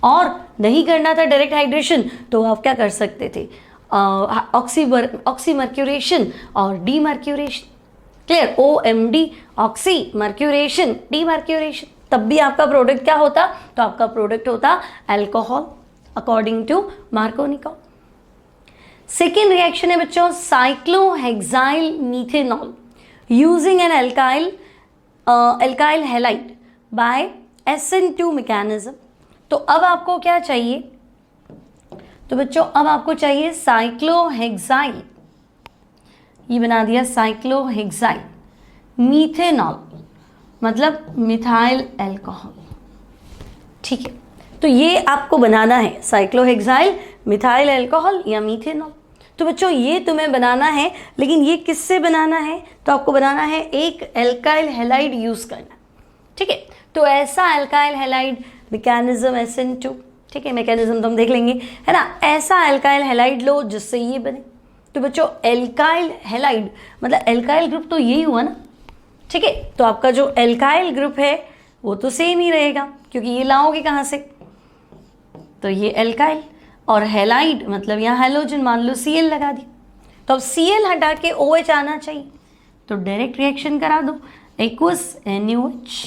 और नहीं करना था डायरेक्ट हाइड्रेशन तो आप क्या कर सकते थे, ऑक्सीमर्क्यूरेशन और demercuration. Clear, OMD oxymercuration, demercuration, तब भी आपका प्रोडक्ट क्या होता, तो आपका प्रोडक्ट होता alcohol according to Markovnikov. Second reaction है बच्चों cyclohexyl methanol using an alkyl halide by SN2 mechanism. तो अब आपको क्या चाहिए, तो बच्चों अब आपको चाहिए साइक्लोहेक्साइल, ये बना दिया साइक्लोहेक्साइल मीथेनॉल मतलब मिथाइल अल्कोहल। ठीक है, तो ये आपको बनाना है साइक्लोहेक्साइल मिथाइल अल्कोहल या मीथेनॉल। तो बच्चों ये तुम्हें बनाना है, लेकिन ये किससे बनाना है, तो आपको बनाना है एक एल्काइल हैलाइड यूज करना। ठीक है, तो ऐसा एल्काइल हैलाइड मैकेनिज्म SN2, ठीक है, मैकेनिज्म तो हम देख लेंगे, है ना। ऐसा एल्काइल हैलाइड लो जिससे ये बने। तो बच्चों एल्काइल हैलाइड मतलब एल्काइल ग्रुप तो यही हुआ ना, ठीक है। तो आपका जो एल्काइल ग्रुप है वो तो सेम ही रहेगा, क्योंकि ये लाओगे कहाँ से, तो ये एल्काइल, और हैलाइड मतलब यहाँ हैलोजन, मान लो Cl लगा दी, तो अब Cl हटा के OH आना चाहिए, तो डायरेक्ट रिएक्शन करा दो, एक्वस NaOH।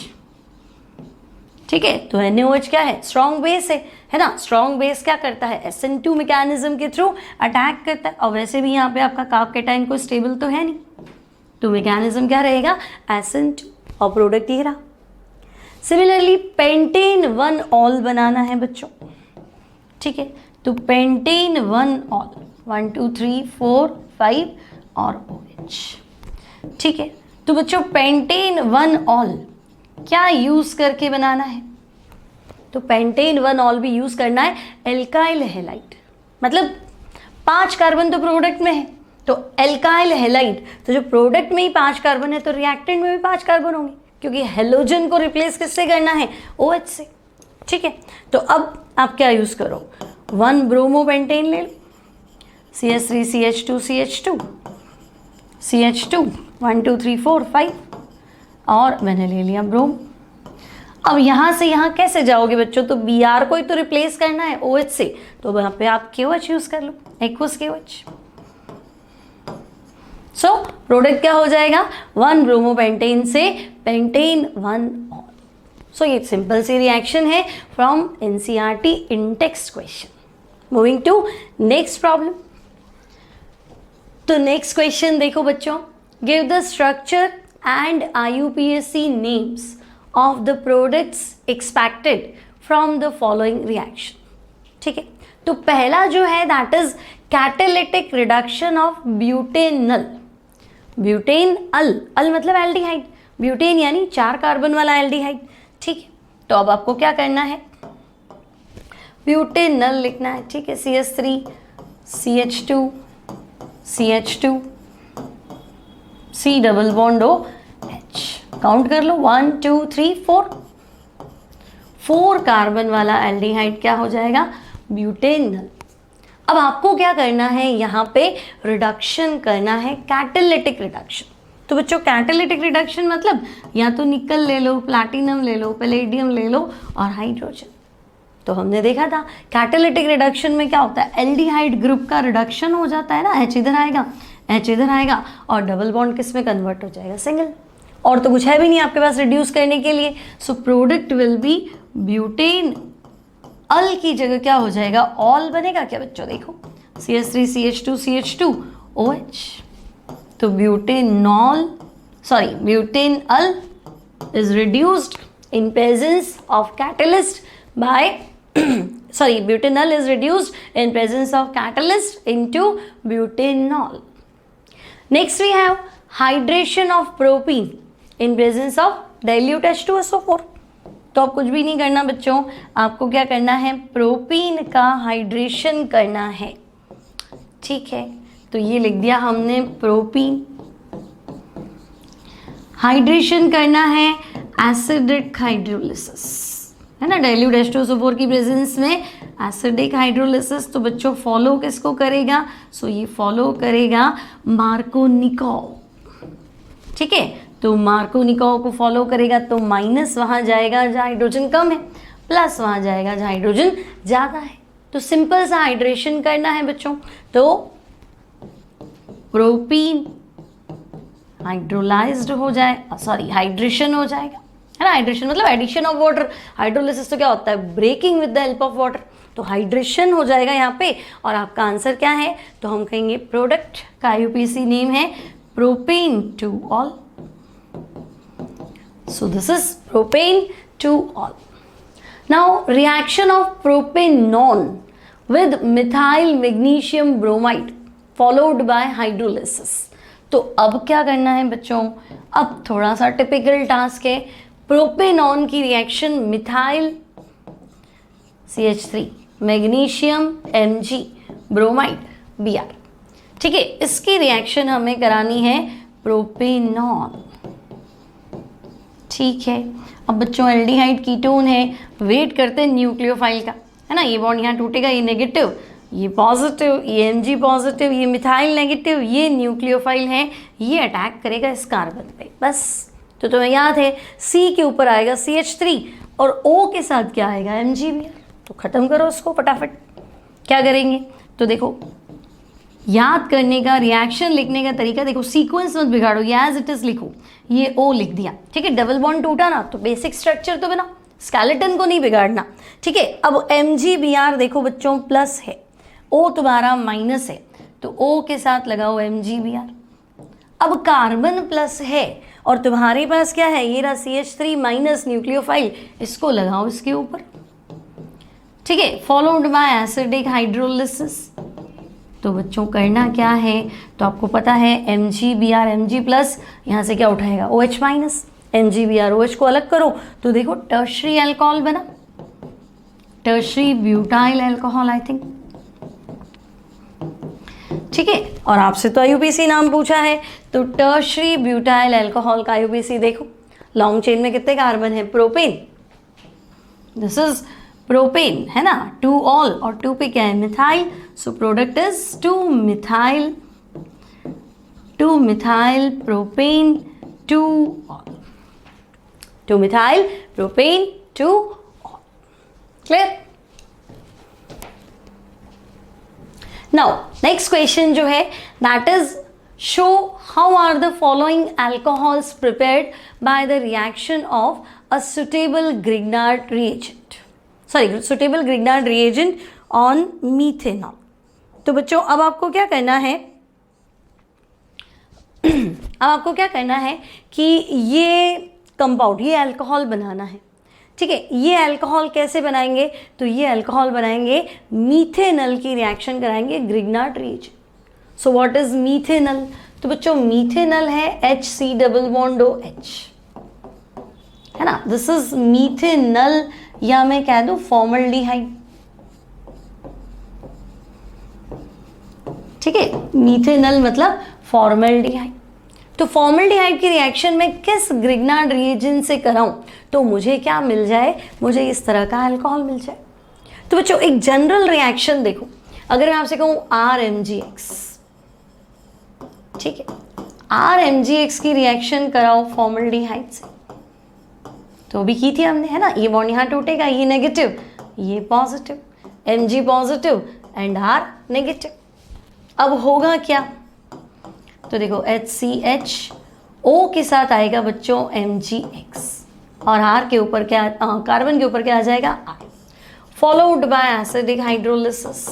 ठीक है, तो NaOH क्या है, स्ट्रॉन्ग बेस है ना। स्ट्रॉन्ग बेस क्या करता है, SN2 मैकेनिज्म के थ्रू अटैक करता है, और वैसे भी यहाँ पे आपका कार्ब कैटायन कोई स्टेबल तो है नहीं, तो मैकेनिज्म क्या रहेगा SN2, और प्रोडक्ट ये रहा। सिमिलरली पेंटेन 1 ऑल बनाना है बच्चों, ठीक है, तो पेंटेन 1 ऑल 1 2 3 4 5 और OH। ठीक है, तो बच्चों पेंटेन 1 ऑल क्या यूज करके बनाना है, तो पेंटेन 1 ऑल भी यूज करना है एल्काइल हैलाइड, मतलब 5 कार्बन तो प्रोडक्ट में है, तो एल्काइल हैलाइड, तो जो प्रोडक्ट में ही 5 कार्बन है तो रिएक्टेंट में भी 5 कार्बन होंगे, क्योंकि हेलोजन को रिप्लेस किससे करना है, OH से। ठीक है, तो अब आप क्या यूज करो, 1 ब्रोमोपेंटेन ले लो, CH3 CH2 CH2 CH2 1 2 3 4 5, और मैंने ले लिया ब्रोम। अब यहाँ से यहाँ कैसे जाओगे बच्चों, तो Br को ही तो रिप्लेस करना है OH से, तो वहाँ पे आप KOH यूज कर लो, एक्वस KOH। सो प्रोडक्ट क्या हो जाएगा, 1 ब्रोमोपेंटेन से पेंटेन 1 ऑल। सो ये सिंपल सी रिएक्शन है from NCERT in text question. Moving to next problem. तो नेक्स्ट क्वेश्चन देखो बच्चों, give the structure and IUPAC names of the products expected from the following reaction। ठीक है, तो पहला जो है that is catalytic reduction of butanal, butane al मतलब एल्डिहाइड, ब्यूटेन यानी 4 कार्बन वाला एल्डिहाइड। ठीक है, तो अब आपको क्या करना है, ब्यूटेनल लिखना है। ठीक है, CH3 CH2 CH2 C double bond OH, count कर लो 1 2 3 4 कार्बन वाला एल्डिहाइड क्या हो जाएगा, ब्यूटेनल। अब आपको क्या करना है, यहाँ पे रिडक्शन करना है, कैटालिटिक रिडक्शन। तो बच्चों कैटालिटिक रिडक्शन मतलब या तो निकल ले लो, प्लैटिनम ले लो, पैलेडियम ले लो और हाइड्रोजन। तो हमने देखा था कैटालिटिक रिडक्शन में क्या होता है, एल्डिहाइड ग्रुप का रिडक्शन हो जाता है ना, H इधर आएगा H इधर आएगा और डबल बॉन्ड किस में कन्वर्ट हो जाएगा, सिंगल, और तो कुछ है भी नहीं आपके पास रिड्यूस करने के लिए। So product will be butane al की जगह क्या हो जाएगा, ऑल बनेगा क्या बच्चों, देखो CH3 CH2 CH2 OH, तो butanol butanal is reduced in presence of catalyst by butanol is reduced in presence of catalyst into butanol. Next we have hydration of propene in presence of dilute H2SO4। तो अब कुछ भी नहीं करना बच्चों, आपको क्या करना है, प्रोपीन का हाइड्रेशन करना है। ठीक है, तो ये लिख दिया हमने, प्रोपीन हाइड्रेशन करना है, एसिडिक हाइड्रोलिसिस है ना, डाइल्यूट H2SO4 की प्रेजेंस में एसिडिक हाइड्रोलिसिस, तो बच्चों फॉलो किसको करेगा? सो ये फॉलो करेगा मार्कोनिकोव, ठीक है। तो मार्कोनिकोव को फॉलो करेगा, तो माइनस वहाँ जाएगा जहाँ हाइड्रोजन कम है, प्लस वहाँ जाएगा जहाँ हाइड्रोजन ज़्यादा है। तो सिंपल सा हाइड्रेशन करना है बच्चों, तो प्रोपीन हाइड्रोलाइज्ड हो जाए, सॉरी हाइड्रेशन हो जाएगा, है ना। हाइड्रेशन मतलब एडिशन ऑफ वाटर, हाइड्रोलिसिस तो क्या होता है? Breaking with the help of water. तो हाइड्रेशन हो जाएगा यहाँ पे, और आपका आंसर क्या है? तो हम कहेंगे प्रोडक्ट का आईयूपीएसी नेम है propane two all. So this is propane to all. Now reaction of propanone with methyl magnesium bromide followed by hydrolysis. तो अब क्या करना है बच्चों? अब थोड़ा सा टिपिकल टास्क है। प्रोपेनॉन की reaction methyl CH3 magnesium Mg bromide Br, ठीक है। इसकी रिएक्शन हमें करानी है प्रोपेनॉन, ठीक है। अब बच्चों एल्डिहाइड कीटोन है, वेट करते हैं न्यूक्लियोफाइल का, है ना। ये बॉन्ड यहाँ टूटेगा, ये नेगेटिव, ये पॉजिटिव, ये Mg पॉजिटिव, ये मिथाइल नेगेटिव, ये न्यूक्लियोफाइल है, ये अटैक करेगा इस कार्बन पे, बस। तो तुम्हें याद है C के ऊपर आएगा CH3 और O के साथ क्या आएगा? MgBr। तो ख़त्म करो उसको फटाफट। क्या करेंगे? तो देखो याद करने का, रिएक्शन लिखने का तरीका देखो, सीक्वेंस मत बिगाड़ो, ये एज इट इज लिखो। ये O लिख दिया, ठीक है। डबल बॉन्ड टूटा ना, तो बेसिक स्ट्रक्चर तो बना, स्केलेटन को नहीं बिगाड़ना, ठीक है। अब MgBr देखो बच्चों प्लस है, O तुम्हारा माइनस है, तो O के साथ लगाओ MgBr। अब कार्बन प्लस है और तुम्हारे पास क्या है? ये रहा CH3 माइनस न्यूक्लियोफाइल, इसको लगाओ इसके ऊपर, ठीक है। Followed by acidic hydrolysis. तो बच्चों करना क्या है? तो आपको पता है MgBr Mg प्लस, यहाँ से क्या उठाएगा? OH माइनस, MgBr OH को अलग करो, तो देखो टर्शरी अल्कोहल बना, tertiary butyl alcohol I think, ठीक है। और आपसे तो आईयूपीसी नाम पूछा है, तो टर्शरी ब्यूटाइल अल्कोहल का आईयूपीसी देखो, लॉन्ग चेन में कितने कार्बन है? प्रोपेन, दिस इज प्रोपेन, है ना। टू ऑल, और टू पे क्या है? Methyl. So product is two methyl propane two ol, two methyl propane two ol. Clear? Now next question जो है that is show how are the following alcohols prepared by the reaction of a suitable Grignard reagent, sorry suitable Grignard reagent on methanol. तो बच्चों अब आपको क्या करना है? अब आपको क्या करना है कि ये कंपाउंड, ये अल्कोहल बनाना है, ठीक है। ये अल्कोहल कैसे बनाएंगे? तो ये अल्कोहल बनाएंगे, मीथेनल की रिएक्शन कराएंगे Grignard reagent. So what is methanal? तो बच्चों मीथेनल है HC डबल बॉन्ड OH, है ना। दिस इज मीथेनल, या मैं कह दूं फॉर्मल्डिहाइड, ठीक है। मीथेनल मतलब फॉर्मल्डिहाइड। तो फॉर्मल्डिहाइड की रिएक्शन में किस ग्रिग्नार्ड रिएजेंट से कराऊं तो मुझे क्या मिल जाए? मुझे इस तरह का अल्कोहल मिल जाए। तो बच्चों एक जनरल रिएक्शन देखो, अगर मैं आपसे कहूं RMgX, ठीक है, RMgX की रिएक्शन कराओ फॉर्मल्डिहाइड से, तो अभी की थी हमने, है ना। ये बॉन्ड यहाँ टूटेगा, ये नेगेटिव, ये positive, Mg positive and R negative. अब होगा क्या? तो देखो HCHO के साथ आएगा बच्चों MgX, और R के ऊपर क्या, कार्बन के ऊपर क्या आ जाएगा? R, followed by acidic hydrolysis.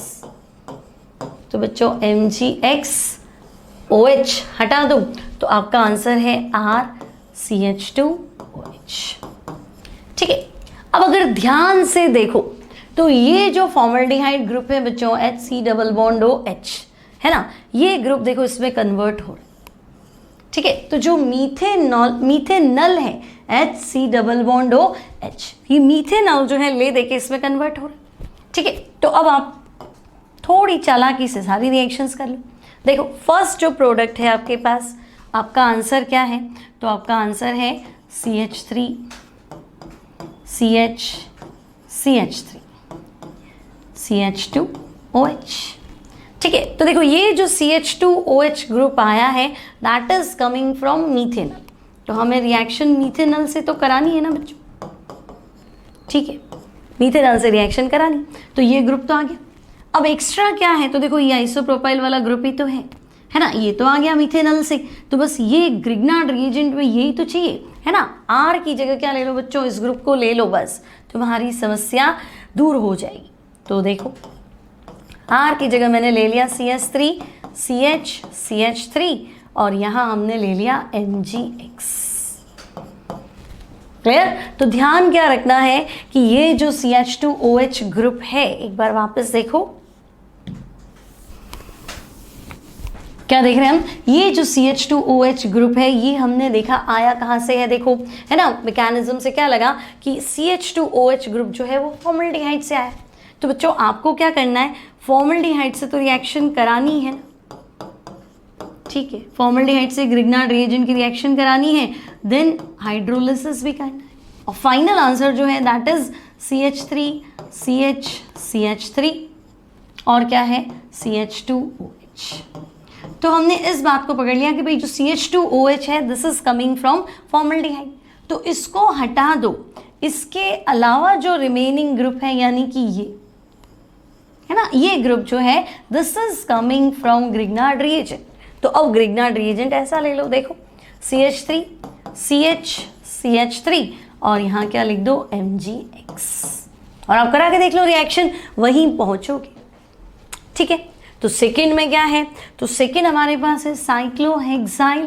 तो बच्चों MgX OH हटा दो, तो आपका आंसर है RCH2OH, ठीक है। अब अगर ध्यान से देखो तो ये जो फॉर्मल्डिहाइड ग्रुप है बच्चों HC डबल बॉन्ड OH, है ना, ये ग्रुप देखो इसमें कन्वर्ट हो रहा है, ठीक है। तो जो मीथेनल है HC डबल बॉन्ड OH, ये मीथेनॉल जो है ले देके इसमें कन्वर्ट हो रहा है, ठीक है। तो अब आप थोड़ी चालाकी से सारी रिएक्शंस कर लो। देखो फर्स्ट जो प्रोडक्ट है आपके पास, आपका आंसर क्या है? तो आपका आंसर है CH3 CH CH3 CH2OH। ठीक है, तो देखो ये जो CH2OH ग्रुप आया है that is coming from methanol, तो हमें रिएक्शन मीथेनॉल से तो करानी है ना बच्चों। ठीक है, मीथेनॉल से रिएक्शन करानी, तो ये ग्रुप तो आ गया। अब एक्स्ट्रा क्या है, तो देखो ये आइसोप्रोपाइल वाला ग्रुप ही तो है ना, ये तो आ गया मीथेनॉल से, तो बस ये ग्रिग्नार्ड रिएजेंट में यही तो चाहिए है ना। आर की जगह क्या ले लो बच्चों, इस ग्रुप को ले लो, बस तुम्हारी समस्या दूर हो जाएगी। तो देखो आर की जगह मैंने ले लिया CH3 CH CH3 और यहाँ हमने ले लिया MgX। क्लियर? तो ध्यान क्या रखना है कि ये जो CH2OH ग्रुप है, एक बार वापस देखो क्या देख रहे हैं हम, ये जो CH2OH ग्रुप है ये हमने देखा आया कहाँ से है, देखो है ना, मैकेनिज्म से क्या लगा कि CH2OH ग्रुप जो है वो फॉर्मल्डिहाइड से आया। तो बच्चों आपको क्या करना है, फॉर्मल्डिहाइड से तो रिएक्शन करानी है ना। ठीक है, फॉर्मल्डिहाइड से ग्रिग्नार्ड रिएजेंट की रिएक्शन करानी है, देन हाइड्रोलिसिस भी करना है, और फाइनल आंसर जो है that is CH3 CH CH3 और क्या है CH2OH। तो हमने इस बात को पकड़ लिया कि भाई जो CH2OH है this is coming from formaldehyde, तो इसको हटा दो। इसके अलावा जो रिमेनिंग ग्रुप है यानी कि ये है ना, ये ग्रुप जो है this is coming from Grignard reagent. तो अब ग्रिग्नार्ड रिएजेंट ऐसा ले लो, देखो CH3 CH CH3 और यहाँ क्या लिख दो MgX, और आप करा के देख लो रिएक्शन, वहीं पहुंचोगे। ठीक है, तो सेकेंड में क्या है, तो सेकेंड हमारे पास है साइक्लोहेक्साइल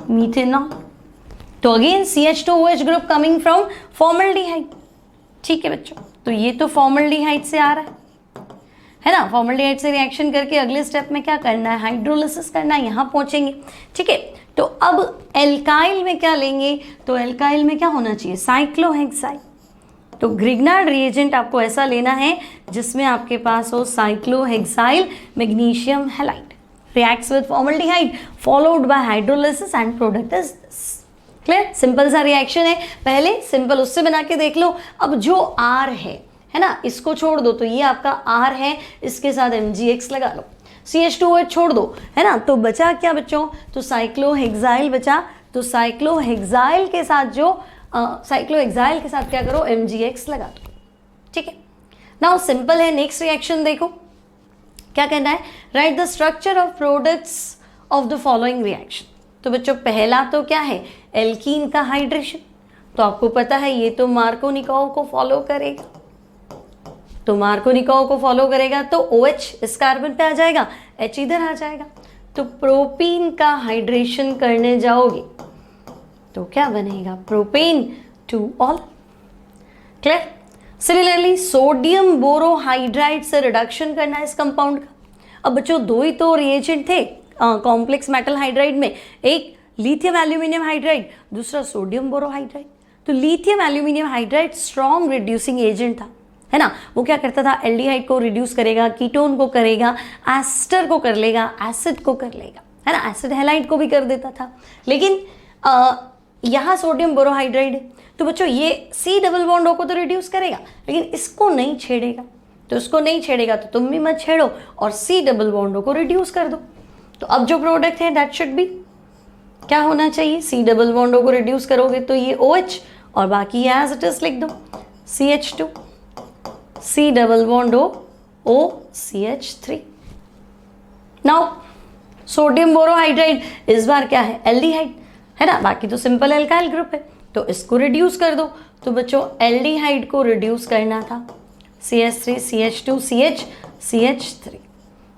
मीथेनॉल, तो again CH2OH group coming from formaldehyde. ठीक है बच्चों, तो ये तो फॉर्मल्डिहाइड से आ रहा है ना, फॉर्मल्डिहाइड से रिएक्शन करके अगले स्टेप में क्या करना है, हाइड्रोलिसिस करना है, यहाँ पहुंचेंगे। ठीक है, तो अब एल्काइल में क्या लेंगे, तो एल्काइल में क्या होना चाहिए, साइक्लोहेक्साइल। तो ग्रिग्नार्ड रिएजेंट आपको ऐसा लेना है जिसमें आपके पास हो cyclohexyl magnesium halide, reacts with formaldehyde followed by hydrolysis and product is this. Clear? Simple सा रिएक्शन है, पहले सिंपल उससे बना के देख लो। अब जो R है ना, इसको छोड़ दो, तो ये आपका R है, इसके साथ MgX लगा लो, CH2OH छोड़ दो है ना, तो बचा क्या बच्चों, तो साइक्लोहेक्साइल बचा। तो साइक्लोहेक्साइल के साथ जो साइक्लोहेक्साइल के साथ क्या करो, MgX लगा दो। ठीक है, नाउ सिंपल है, नेक्स्ट रिएक्शन देखो क्या कहना है, right the structure of products of the following reaction. तो बच्चों पहला तो क्या है, एल्कीन का हाइड्रेशन, तो आपको पता है ये तो मार्कोनिकोव को फॉलो करेगा, तो मार्कोनिकोव को फॉलो करेगा तो OH इस कार्बन पे आ जाएगा, H इधर आ जाएगा, तो प्रोपीन का हाइड्रेशन करने जाओगे तो क्या बनेगा, propane 2 all. Clear? Similarly sodium borohydride से रिडक्शन करना है इस कंपाउंड का। अब बच्चों दो ही तो रिएजेंट थे कॉम्प्लेक्स मेटल हाइड्राइड में, एक लिथियम एल्यूमिनियम हाइड्राइड, दूसरा सोडियम बोरोहाइड्राइड। तो lithium aluminium hydride strong reducing agent था, है ना, वो क्या करता था, एल्डिहाइड को रिड्यूस करेगा, कीटोन को करेगा, एस्टर को कर लेगा, एसिड को कर लेगा, है ना, एसिड हैलाइड को भी कर देता था। लेकिन यहाँ सोडियम बोरोहाइड्राइड है, तो बच्चों ये C डबल बॉन्ड O को तो रिड्यूस करेगा, लेकिन इसको नहीं छेड़ेगा, तो इसको नहीं छेड़ेगा तो तुम भी मत छेड़ो और C डबल बॉन्ड O को रिड्यूस कर दो। तो अब जो प्रोडक्ट है दैट शुड बी क्या होना चाहिए, C डबल बॉन्ड O को रिड्यूस करोगे तो ये OH और बाकी एज इट इज लिख दो CH2 C double bond O CH3। Now sodium borohydride इस बार क्या है, एल्डिहाइड है ना, बाकी तो सिंपल एल्काइल ग्रुप है, तो इसको रिड्यूस कर दो। तो बच्चों एल्डिहाइड को रिड्यूस करना था, CH3 CH2 CH CH3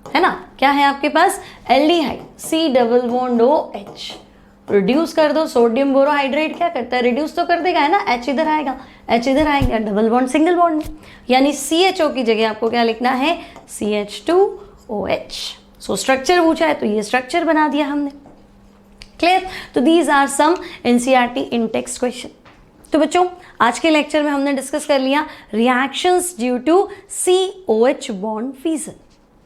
है ना, क्या है आपके पास aldehyde C double bond OH, reduce कर दो। सोडियम बोरोहाइड्राइड क्या करता है, रिड्यूस तो कर देगा है ना, H इधर आएगा, H इधर आएगा, डबल बॉन्ड सिंगल बॉन्ड में, यानी CHO की जगह आपको क्या लिखना है, CH2OH। सो स्ट्रक्चर पूछा है तो ये स्ट्रक्चर बना दिया हमने। क्लियर? तो these are some NCERT in text question. तो बच्चों आज के लेक्चर में हमने डिस्कस कर लिया reactions due to COH bond fusion.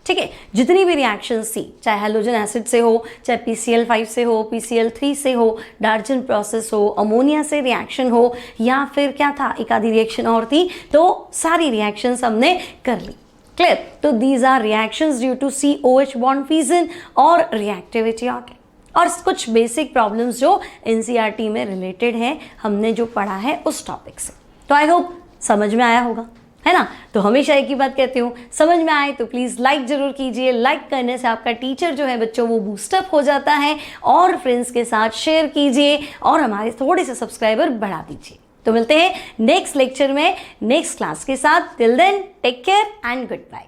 ठीक है। जितनी भी रिएक्शंस थी, चाहे हेलोजन एसिड से हो, चाहे PCl5 से हो, PCl3 से हो, डार्जन प्रोसेस हो, अमोनिया से रिएक्शन हो, या फिर क्या था, एक आधी रिएक्शन और थी, तो सारी रिएक्शंस हमने कर ली। क्लियर? तो these are reactions due to COH bond fusion और रिएक्टिविटी और कुछ बेसिक प्रॉब्लम्स जो NCERT में रिलेटेड है, हमने जो पढ़ा है उस टॉपिक से। तो आई होप समझ में आया होगा, है ना। तो हमेशा एक ही बात कहती हूँ, समझ में आए तो प्लीज़ लाइक जरूर कीजिए। लाइक करने से आपका टीचर जो है बच्चों वो बूस्टअप हो जाता है, और फ्रेंड्स के साथ शेयर कीजिए और हमारे थोड़े से सब्सक्राइबर बढ़ा दीजिए। तो मिलते हैं नेक्स्ट लेक्चर में नेक्स्ट क्लास के साथ। Till then take care and good bye.